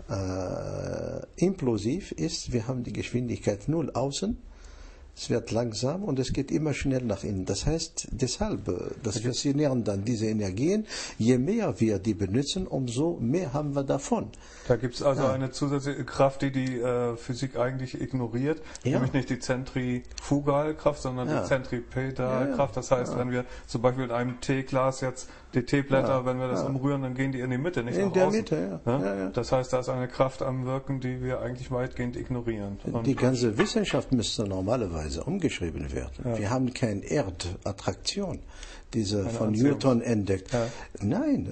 Speaker 2: implosiv ist, wir haben die Geschwindigkeit null außen, es wird langsam und es geht immer schnell nach innen. Das heißt, deshalb, das faszinieren dann diese Energien, je mehr wir die benutzen, umso mehr haben wir davon.
Speaker 1: Da gibt es also eine zusätzliche Kraft, die Physik eigentlich ignoriert, nämlich nicht die Zentrifugalkraft, sondern die Zentripedalkraft. Das heißt, wenn wir zum Beispiel in einem Teeglas jetzt die Teeblätter, wenn wir das umrühren, dann gehen die in die Mitte, nicht nach außen. In der Mitte, Das heißt, da ist eine Kraft am Wirken, die wir eigentlich weitgehend ignorieren. Und
Speaker 2: die ganze Wissenschaft müsste normalerweise umgeschrieben werden. Wir haben keine Erdattraktion, diese von Newton entdeckt. Nein,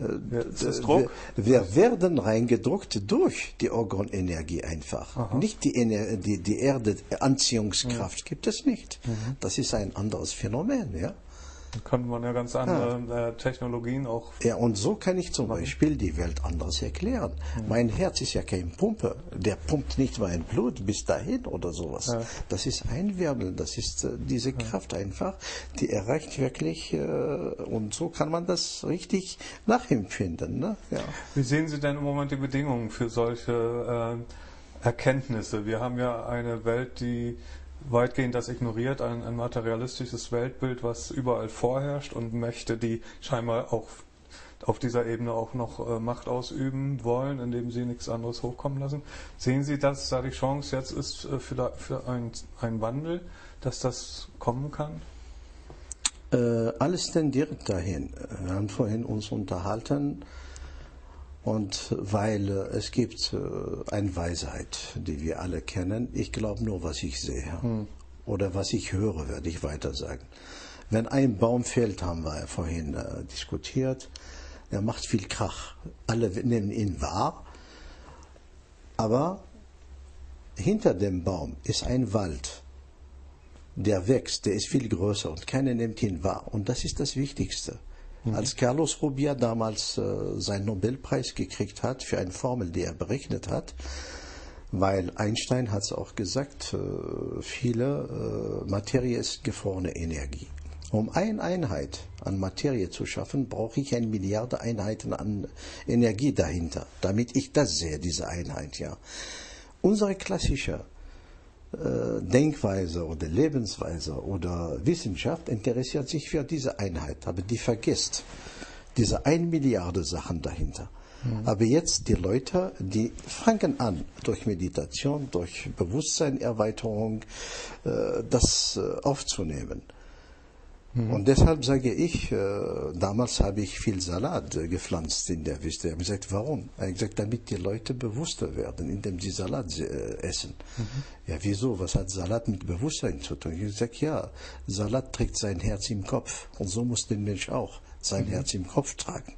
Speaker 2: wir werden reingedruckt durch die Organenergie einfach. Nicht die Erde-Anziehungskraft gibt es nicht. Das ist ein anderes Phänomen, ja.
Speaker 1: Da könnte man ja ganz andere Technologien auch...
Speaker 2: Ja, und so kann ich zum Beispiel die Welt anders erklären. Mein Herz ist ja kein Pumpe. Der pumpt nicht mein Blut bis dahin oder sowas. Das ist ein Wirbel, das ist diese Kraft einfach, die erreicht wirklich, und so kann man das richtig nachempfinden. Ne? Ja.
Speaker 1: Wie sehen Sie denn im Moment die Bedingungen für solche Erkenntnisse? Wir haben ja eine Welt, die weitgehend das ignoriert, ein materialistisches Weltbild, was überall vorherrscht und Mächte, die scheinbar auch auf dieser Ebene auch noch Macht ausüben wollen, indem sie nichts anderes hochkommen lassen. Sehen Sie, dass da die Chance jetzt ist für einen Wandel, dass das kommen kann?
Speaker 2: Alles tendiert dahin. Wir haben vorhin uns unterhalten. Und weil es gibt eine Weisheit, die wir alle kennen, ich glaube nur, was ich sehe. Oder was ich höre, werde ich weiter sagen. Wenn ein Baum fällt, haben wir vorhin diskutiert, der macht viel Krach. Alle nehmen ihn wahr, aber hinter dem Baum ist ein Wald, der wächst, der ist viel größer und keiner nimmt ihn wahr. Und das ist das Wichtigste. Als Carlos Rubiá damals seinen Nobelpreis gekriegt hat für eine Formel, die er berechnet hat, weil Einstein hat es auch gesagt, Materie ist gefrorene Energie. Um eine Einheit an Materie zu schaffen, brauche ich 1 Milliarde Einheiten an Energie dahinter, damit ich das sehe, diese Einheit. Ja. Unsere klassische Denkweise oder Lebensweise oder Wissenschaft interessiert sich für diese Einheit, aber die vergisst diese 1 Milliarde Sachen dahinter. Aber jetzt die Leute, die fangen an, durch Meditation, durch Bewusstseinserweiterung, das aufzunehmen. Und deshalb sage ich, damals habe ich viel Salat gepflanzt in der Wüste. Ich habe gesagt, warum? Er hat gesagt, damit die Leute bewusster werden, indem sie Salat essen. Ja, wieso? Was hat Salat mit Bewusstsein zu tun? Ich habe gesagt, ja, Salat trägt sein Herz im Kopf. Und so muss der Mensch auch sein Herz im Kopf tragen.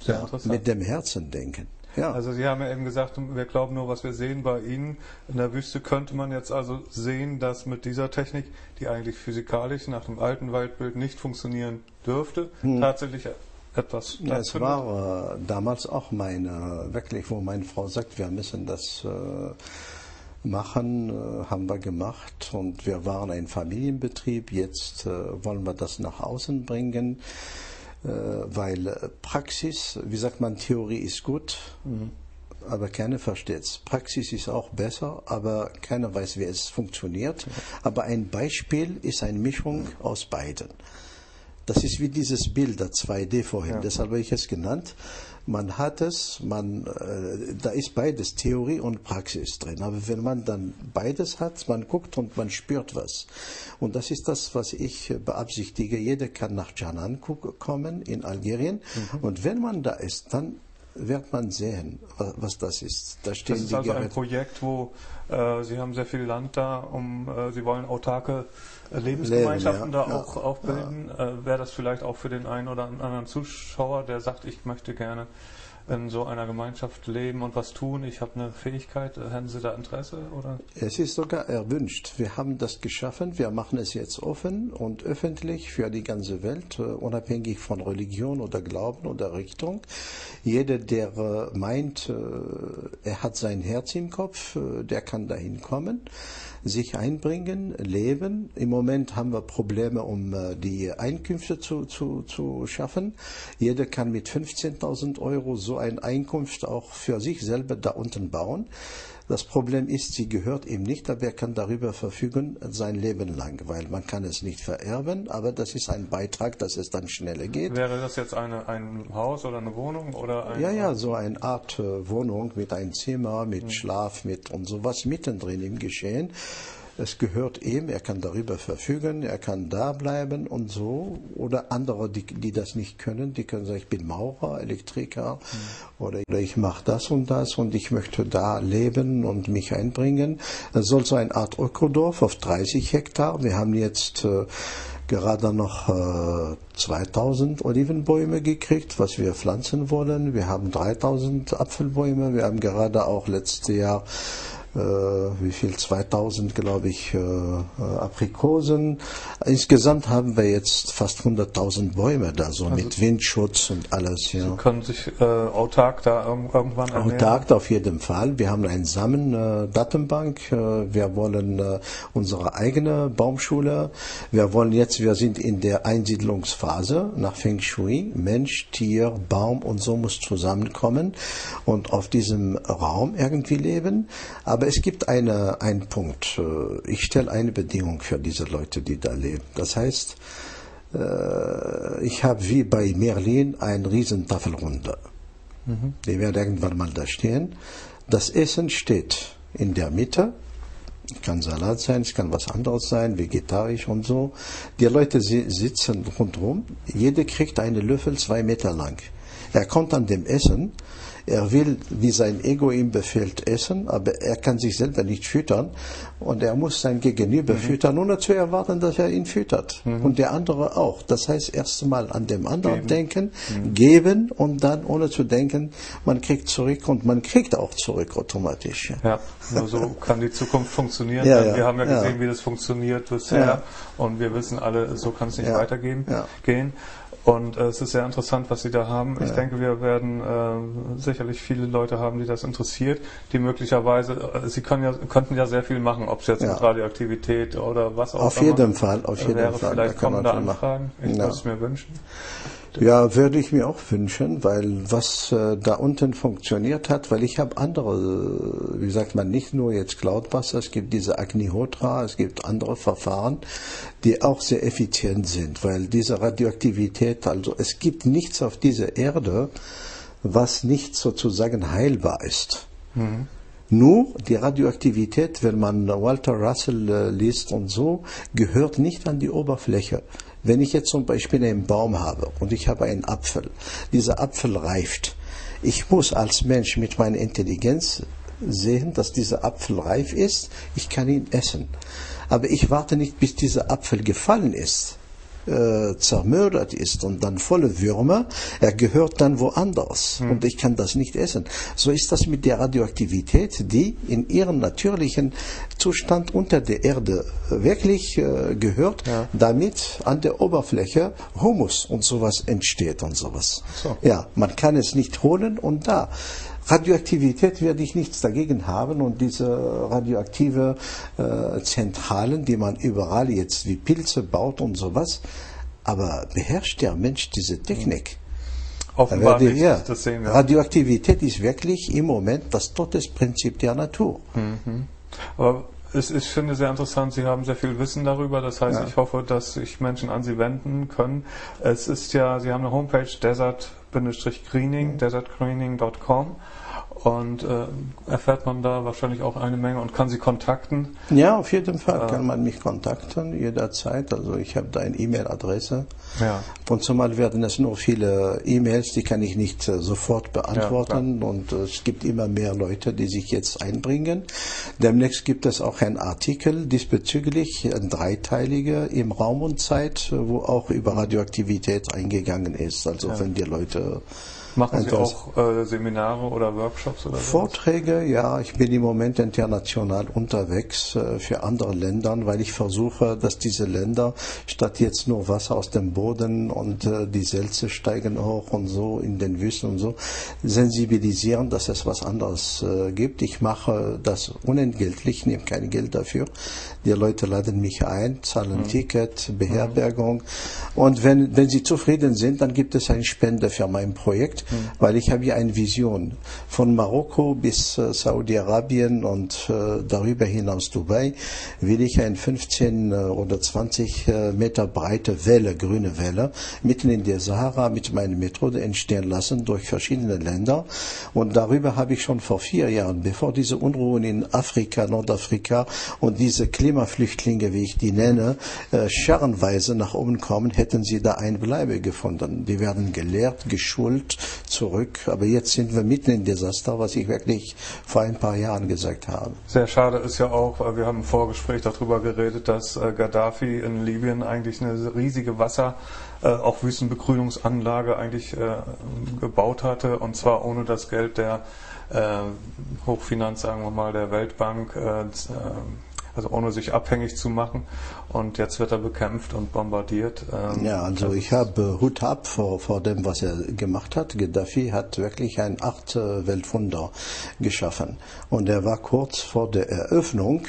Speaker 1: Sehr interessant.
Speaker 2: Mit dem Herzen denken. Ja.
Speaker 1: Also Sie haben ja eben gesagt, wir glauben nur, was wir sehen. Bei Ihnen in der Wüste könnte man jetzt also sehen, dass mit dieser Technik, die eigentlich physikalisch nach dem alten Weltbild nicht funktionieren dürfte, tatsächlich etwas stattfindet.
Speaker 2: Ja, es war damals auch wirklich, wo meine Frau sagt, wir müssen das machen, haben wir gemacht und wir waren ein Familienbetrieb, jetzt wollen wir das nach außen bringen. Weil Praxis, wie sagt man, Theorie ist gut, aber keiner versteht es. Praxis ist auch besser, aber keiner weiß, wie es funktioniert. Aber ein Beispiel ist eine Mischung aus beiden. Das ist wie dieses Bild der 2D vorhin, deshalb habe ich es genannt. Man hat es, da ist beides, Theorie und Praxis drin. Aber wenn man dann beides hat, man guckt und man spürt was. Und das ist das, was ich beabsichtige. Jeder kann nach Djanan kommen in Algerien. Und wenn man da ist, dann wird man sehen, was das ist. Da stehen
Speaker 1: das ist also ein Projekt, wo Sie haben sehr viel Land da, Sie wollen autarke Lebensgemeinschaften auch bilden. Wäre das vielleicht auch für den einen oder anderen Zuschauer, der sagt, ich möchte gerne in so einer Gemeinschaft leben und was tun? Ich habe eine Fähigkeit. Hätten Sie da Interesse? Oder?
Speaker 2: Es ist sogar erwünscht. Wir haben das geschaffen. Wir machen es jetzt offen und öffentlich für die ganze Welt, unabhängig von Religion oder Glauben oder Richtung. Jeder, der meint, er hat sein Herz im Kopf, der kann dahin kommen, sich einbringen, leben. Im Moment haben wir Probleme, um die Einkünfte zu schaffen. Jeder kann mit 15.000 Euro so eine Einkunft auch für sich selber da unten bauen. Das Problem ist, sie gehört ihm nicht, aber er kann darüber verfügen sein Leben lang, weil man kann es nicht vererben, aber das ist ein Beitrag, dass es dann schneller geht.
Speaker 1: Wäre das jetzt ein Haus oder eine Wohnung? Oder
Speaker 2: Ja, so eine Art Wohnung mit einem Zimmer, mit Schlaf, mit und sowas mittendrin im Geschehen. Es gehört ihm, er kann darüber verfügen, er kann da bleiben und so. Oder andere, die das nicht können, die können sagen, ich bin Maurer, Elektriker oder ich mache das und ich möchte da leben und mich einbringen. Es soll so eine Art Ökodorf auf 30 Hektar. Wir haben jetzt gerade noch 2000 Olivenbäume gekriegt, was wir pflanzen wollen. Wir haben 3000 Apfelbäume. Wir haben gerade auch letztes Jahr 2000, glaube ich, Aprikosen. Insgesamt haben wir jetzt fast 100.000 Bäume da, so also mit Windschutz und alles. Ja.
Speaker 1: Sie können sich autark da irgendwann ernähren?
Speaker 2: Autark auf jeden Fall. Wir haben eine Samen-Datenbank. Wir wollen unsere eigene Baumschule. Wir sind in der Einsiedlungsphase nach Feng Shui. Mensch, Tier, Baum und so muss zusammenkommen und auf diesem Raum irgendwie leben. Aber es gibt einen Punkt. Ich stelle eine Bedingung für diese Leute, die da leben. Das heißt, ich habe wie bei Merlin eine riesen Tafelrunde. Die werden irgendwann mal da stehen. Das Essen steht in der Mitte. Es kann Salat sein, es kann was anderes sein, vegetarisch und so. Die Leute sitzen rundherum. Jeder kriegt einen Löffel 2 Meter lang. Er kommt an dem Essen. Er will, wie sein Ego ihm befehlt, essen, aber er kann sich selber nicht füttern und er muss sein Gegenüber füttern, ohne zu erwarten, dass er ihn füttert. Und der andere auch. Das heißt, erst einmal an dem anderen denken, geben und dann, ohne zu denken, man kriegt zurück und man kriegt auch zurück automatisch.
Speaker 1: Ja, nur so kann die Zukunft funktionieren. Ja, wir haben ja gesehen, wie das funktioniert bisher und wir wissen alle, so kann es nicht weitergehen. Gehen. Und es ist sehr interessant, was Sie da haben. Ich denke, wir werden sicherlich viele Leute haben, die das interessiert, die möglicherweise, Sie könnten ja sehr viel machen, ob es jetzt mit Radioaktivität oder was auch immer.
Speaker 2: Auf jeden Fall.
Speaker 1: Vielleicht kommen da Anfragen. Ich würde es mir wünschen.
Speaker 2: Ja, würde ich mir auch wünschen, weil was da unten funktioniert hat, weil ich habe andere, wie sagt man, nicht nur jetzt Cloudbuster, es gibt diese Agnihotra, es gibt andere Verfahren, die auch sehr effizient sind, weil diese Radioaktivität, also es gibt nichts auf dieser Erde, was nicht sozusagen heilbar ist. Nur die Radioaktivität, wenn man Walter Russell liest und so, gehört nicht an die Oberfläche. Wenn ich jetzt zum Beispiel einen Baum habe und ich habe einen Apfel, dieser Apfel reift. Ich muss als Mensch mit meiner Intelligenz sehen, dass dieser Apfel reif ist. Ich kann ihn essen. Aber ich warte nicht, bis dieser Apfel gefallen ist, zermürdert ist und dann volle Würmer, er gehört dann woanders und ich kann das nicht essen. So ist das mit der Radioaktivität, die in ihrem natürlichen Zustand unter der Erde wirklich gehört, damit an der Oberfläche Humus und sowas entsteht und sowas. So. Ja, man kann es nicht holen und da. Radioaktivität werde ich nichts dagegen haben und diese radioaktive Zentralen, die man überall jetzt wie Pilze baut und sowas, aber beherrscht der Mensch diese Technik?
Speaker 1: Offenbar nicht, das sehen wir.
Speaker 2: Radioaktivität ist wirklich im Moment das Todesprinzip der Natur.
Speaker 1: Aber ich finde sehr interessant, Sie haben sehr viel Wissen darüber, das heißt, ich hoffe, dass sich Menschen an Sie wenden können. Es ist ja, Sie haben eine Homepage, desertgreening.com und erfährt man da wahrscheinlich auch eine Menge und kann Sie kontakten?
Speaker 2: Ja, auf jeden Fall kann man mich kontakten, jederzeit. Also ich habe da eine E-Mail-Adresse. Ja. Und zumal werden es nur viele E-Mails, die kann ich nicht sofort beantworten und es gibt immer mehr Leute, die sich jetzt einbringen. Demnächst gibt es auch einen Artikel diesbezüglich, ein dreiteiliger im Raum und Zeit, wo auch über Radioaktivität eingegangen ist. Also wenn die Leute
Speaker 1: Machen Sie auch Seminare oder Workshops oder
Speaker 2: Vorträge? Ja, ich bin im Moment international unterwegs für andere Länder, weil ich versuche, dass diese Länder statt jetzt nur Wasser aus dem Boden und die Selze steigen hoch und so in den Wüsten und so, sensibilisieren, dass es was anderes gibt. Ich mache das unentgeltlich, nehme kein Geld dafür. Die Leute laden mich ein, zahlen Ticket, Beherbergung und wenn sie zufrieden sind, dann gibt es eine Spende für mein Projekt, weil ich habe ja eine Vision von Marokko bis Saudi-Arabien und darüber hinaus Dubai will ich eine 15 oder 20 Meter breite Welle, grüne Welle, mitten in der Sahara mit meiner Methode entstehen lassen durch verschiedene Länder und darüber habe ich schon vor 4 Jahren, bevor diese Unruhen in Afrika, Nordafrika und diese Klimaflüchtlinge, wie ich die nenne, scherrenweise nach oben kommen, hätten sie da ein Bleibe gefunden. Die werden gelehrt, geschult, zurück. Aber jetzt sind wir mitten im Desaster, was ich wirklich vor ein paar Jahren gesagt habe.
Speaker 1: Sehr schade ist ja auch, wir haben im Vorgespräch darüber geredet, dass Gaddafi in Libyen eigentlich eine riesige auch Wüstenbegrünungsanlage eigentlich gebaut hatte, und zwar ohne das Geld der Hochfinanz, sagen wir mal, der Weltbank, also ohne sich abhängig zu machen, und jetzt wird er bekämpft und bombardiert.
Speaker 2: Ja, also ich habe Hut ab vor dem, was er gemacht hat. Gaddafi hat wirklich ein 8 Weltwunder geschaffen und er war kurz vor der Eröffnung.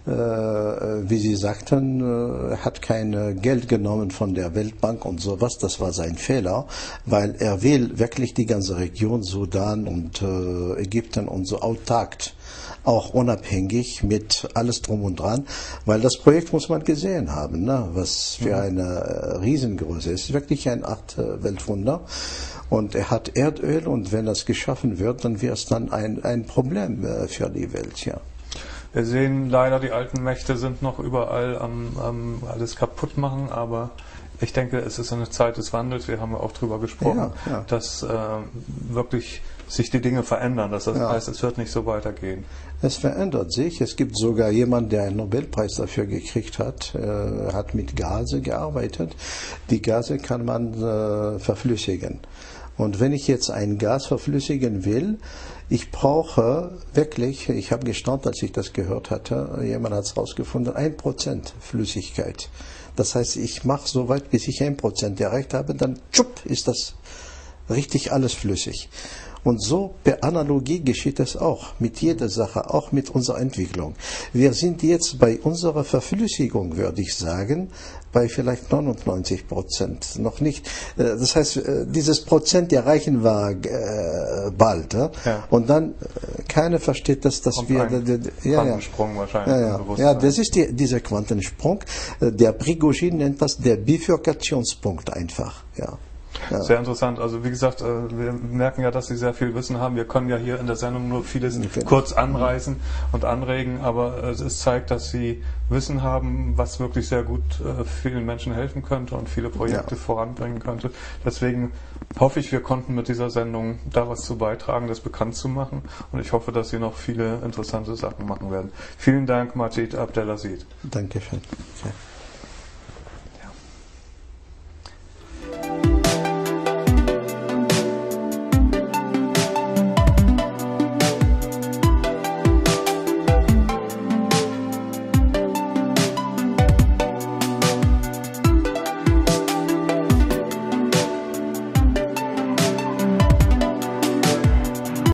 Speaker 2: Wie Sie sagten, hat kein Geld genommen von der Weltbank und sowas. Das war sein Fehler, weil er will wirklich die ganze Region Sudan und Ägypten und so autark, auch unabhängig mit alles drum und dran, weil das Projekt muss man gesehen haben, ne? Was für eine Riesengröße ist. Wirklich ein 8 Weltwunder. Und er hat Erdöl, und wenn das geschaffen wird, dann wird es dann ein Problem für die Welt, ja.
Speaker 1: Wir sehen leider, die alten Mächte sind noch überall am alles kaputt machen, aber ich denke, es ist eine Zeit des Wandels. Wir haben ja auch darüber gesprochen, dass wirklich sich die Dinge verändern. Das heißt, es wird nicht so weitergehen.
Speaker 2: Es verändert sich. Es gibt sogar jemanden, der einen Nobelpreis dafür gekriegt hat. Hat mit Gase gearbeitet. Die Gase kann man verflüssigen. Und wenn ich jetzt ein Gas verflüssigen will, ich brauche wirklich, ich habe gestaunt, als ich das gehört hatte, jemand hat es rausgefunden, 1% Flüssigkeit. Das heißt, ich mache so weit, bis ich 1% erreicht habe, dann ist das richtig alles flüssig. Und so per Analogie geschieht es auch mit jeder Sache, auch mit unserer Entwicklung. Wir sind jetzt bei unserer Verflüssigung, würde ich sagen, bei vielleicht 99%. Noch nicht. Das heißt, dieses Prozent erreichen wir bald. Ja? Und dann, keiner versteht, dass wir...
Speaker 1: Quantensprung wahrscheinlich.
Speaker 2: Ja, das ist dieser Quantensprung. Der Prigozhin nennt das der Bifurkationspunkt einfach. Ja.
Speaker 1: Ja. Sehr interessant. Also wie gesagt, wir merken ja, dass Sie sehr viel Wissen haben. Wir können ja hier in der Sendung nur vieles kurz anreißen und anregen, aber es zeigt, dass Sie Wissen haben, was wirklich sehr gut vielen Menschen helfen könnte und viele Projekte voranbringen könnte. Deswegen hoffe ich, wir konnten mit dieser Sendung da was zu beitragen, das bekannt zu machen, und ich hoffe, dass Sie noch viele interessante Sachen machen werden. Vielen Dank, Majid Abdelaziz.
Speaker 2: Dankeschön. Ja.